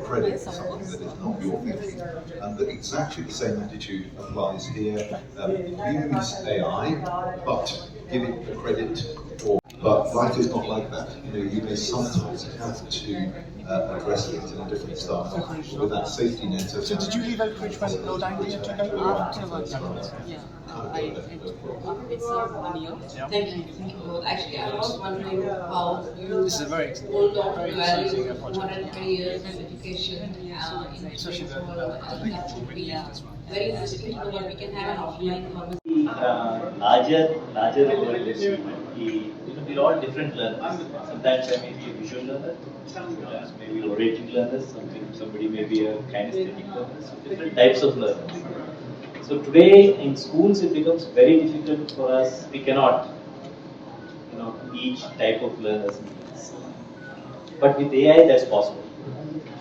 credit for something that is not your thinking, and that exactly the same attitude applies here. Use AI, but give it the credit. But life is not like that. You may sometimes have to address things in a different style with that safety net. So did you leave Oak Ridge when Lord Anglia took over? Afterwards, yeah. It's 1 year. Yeah. Thank you. Actually, I was wondering how you This is a very hold on to exciting value project. 120 years of education in Especially the that would be very useful so that we can have an offline conversation. Larger world achievement. We're all different learners. Sometimes I may be a visual learner, sometimes maybe orating learners, somebody may be a kinesthetic learner, so different types of learners. So today in schools it becomes very difficult for us. We cannot, each type of learner's needs. But with AI that's possible.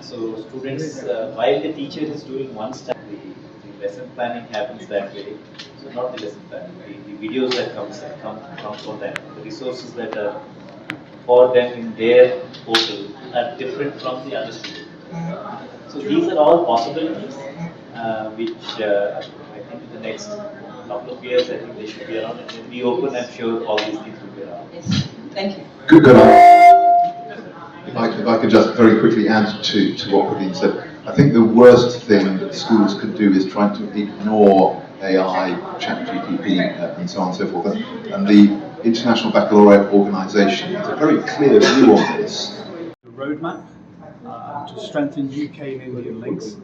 So students, while the teacher is doing one step, the lesson planning happens that way. So not the lesson planning, the videos that come for them, the resources that are for them in their portal are different from the other student. So these are all possibilities which I think in the next couple of years I think they should be around, and when we open I'm sure all these things will be around. Yes. Thank you. Good. If I could just very quickly add to what Praveen said, I think the worst thing that schools could do is try to ignore AI, ChatGPT, and so on and so forth. And the International Baccalaureate Organisation has a very clear view on this. The roadmap to strengthen UK and Indian links.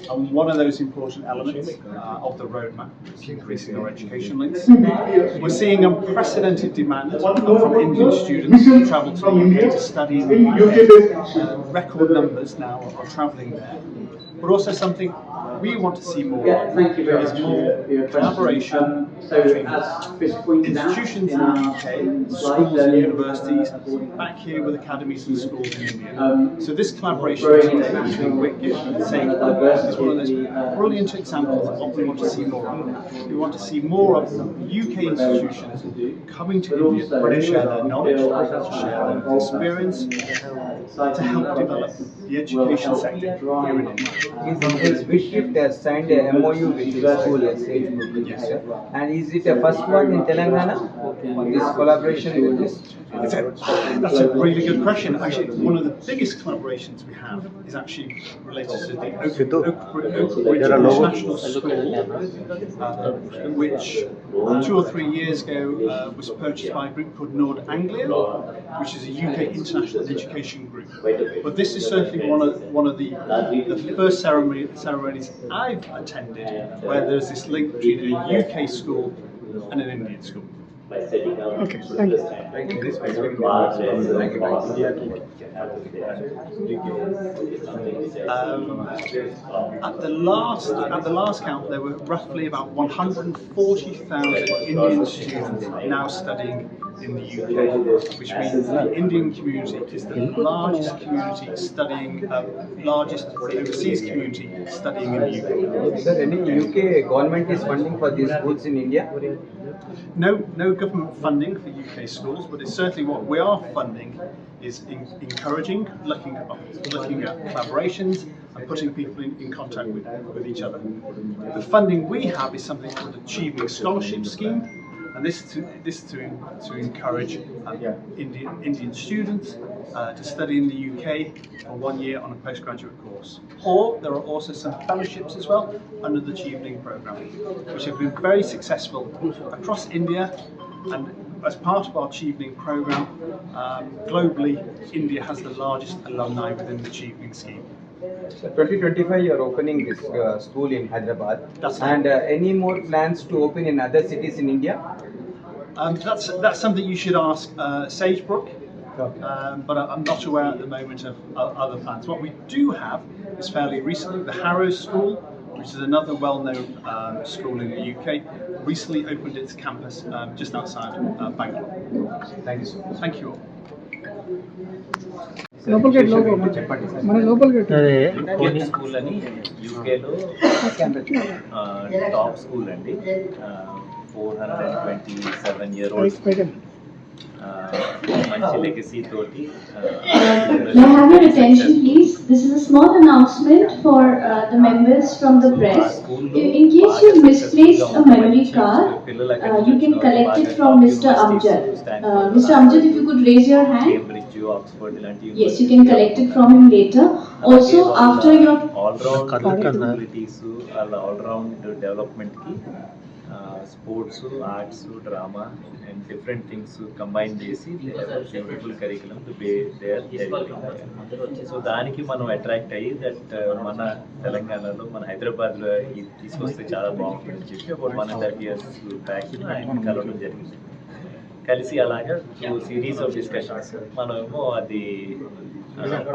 And one of those important elements of the roadmap is increasing our education links. We're seeing unprecedented demand from Indian students who travel to the UK to study in the UK. Record numbers now are travelling there. But also something we want to see more is more collaboration between institutions in the UK, schools and universities, back here with academies and schools in India. So this collaboration today between WHITGIFT and SAGE is one of those brilliant examples of what we want to see more of. We want to see more of UK institutions coming to India to share their knowledge, to share their experience, to help develop the education sector here in India. WHITGIFT has signed a MOU with the school at SAGE. Yes. And is it the first one in Telangana? This collaboration with this? That's a really good question. Actually, one of the biggest collaborations we have is actually related to the Oak Ridge International School, which 2 or 3 years ago was purchased by a group called Nord Anglia, which is a UK international education group. But this is certainly one of the first ceremonies I've attended where there's this link between a UK school and an Indian school. Okay, thank you. At the last count, there were roughly about 140,000 Indian students now studying in the UK, which means the Indian community is the largest community studying, largest overseas community studying in the UK. Sir, any UK government is funding for these schools in India? No government funding for UK schools, but it's certainly what we are funding is encouraging, looking at collaborations and putting people in contact with each other. The funding we have is something called the Achieving Scholarship Scheme, and this is to encourage Indian students to study in the UK for 1 year on a postgraduate course. Or there are also some fellowships as well under the Achieving programme, which have been very successful across India. And as part of our Achieving programme, globally, India has the largest alumni within the Achieving scheme. So 2025 you are opening this school in Hyderabad. And any more plans to open in other cities in India? That's something you should ask Sagebrook, but I'm not aware at the moment of other plans. What we do have is fairly recently the Harrow School, which is another well-known school in the UK, recently opened its campus just outside Bangalore. Thank you so much. Thank you all. లోపల్ gate లోపల మన లోపల్ gate Indian school అని యూకేలో top school అండి. 427-year-old మంచి legacy తోటి May I have your attention, please? This is a small announcement for the members from the press. In case you misplaced a memory card, you can collect it from Mr. Amjad. Mr. Amjad, if you could raise your hand. Cambridge Oxford ఇలాంటి Yes, you can collect it from him later. Also, after your all round capabilities వాళ్ళ all round డెవలప్మెంట్కి sports arts drama and different things combine చేసి beautiful curriculum so దానికి మనం attract అయ్యి that మన తెలంగాణలో మన హైదరాబాద్లో ఇది తీసుకొస్తే చాలా బాగుంటుందని చెప్పి అబౌట్ 1.5 years బ్యాక్ ఆయన కలవడం జరిగింది. కలిసి అలాగా సిరీస్ ఆఫ్ డిస్కషన్స్ మనమేమో అది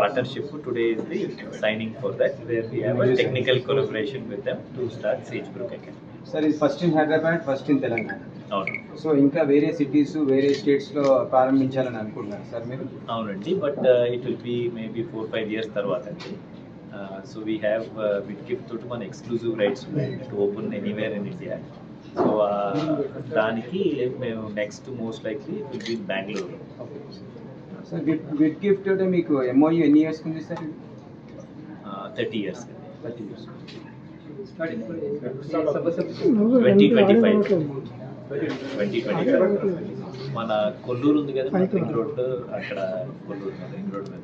partnership today is the signing for that where we have a technical collaboration with them to start Sagebrook Academy. Sir, it's first in Hyderabad, first in Telangana. అవును so ఇంకా వేరే cities వేరే states లో ప్రారంభించాలని అనుకుంటున్నారు sir మీరు? అవునండి, but it will be maybe 4-5 years తర్వాత అండి. సో వీ హ్యావ్ WHITGIFT తోటి మన ఎక్స్క్లూజివ్ రైట్స్ ఉన్నాయి to open anywhere in India. So దానికి మేము next most likely will be Bengaluru. Sir WHITGIFT తోటి మీకు MOU ఎన్ని ఇయర్స్ ఉంది సార్? 30 years. 30 years. 2025 మన కొల్లూరు ఉంది కదా రింగ్ రోడ్, అక్కడ కొల్లూరు రింగ్ రోడ్ మీద.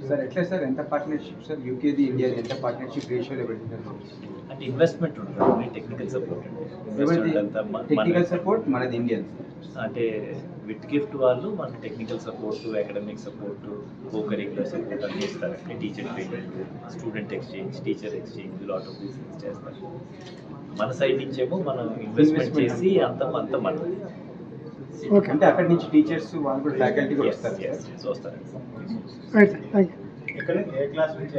సార్ ఎట్లా సార్ ఎంత పార్ట్నర్షిప్ సార్ యూకేది ఇండియాది ఎంత పార్ట్నర్షిప్ రేషియోలో పెట్టినారు? అంటే ఇన్వెస్ట్మెంట్ ఉంటుంది, టెక్నికల్ సపోర్ట్ అండి. ఇన్వెస్ట్మెంట్ అంతా టెక్నికల్ సపోర్ట్ మనది ఇండియన్. అంటే WHITGIFT వాళ్ళు మన technical support, academic support, co curricular support అన్ని ఇస్తారండి. Teacher training, student exchange, teacher exchange, lot of these things చేస్తారు. మన సైడ్ నుంచేమో మనం ఇన్వెస్ట్మెంట్ చేసి అంత మనం అంటే అక్కడి నుంచి టీచర్స్ వాళ్ళు కూడా ఫ్యాకల్టీ కూడా వస్తారు. వస్తారండి. ఇక్కడ ఏ క్లాస్ నుంచి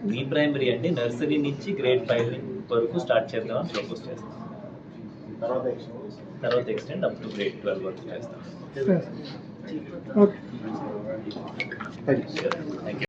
ప్రీ ప్రైమరీ అండి, నర్సరీ నుంచి గ్రేడ్ 5 వరకు స్టార్ట్ చేద్దామని ప్రపోజ్ చేస్తాం. తర్వాత ఎక్స్టెండ్ అప్ టు గ్రేడ్ 12 వరకు చేస్తాం. ఓకే. Thank you.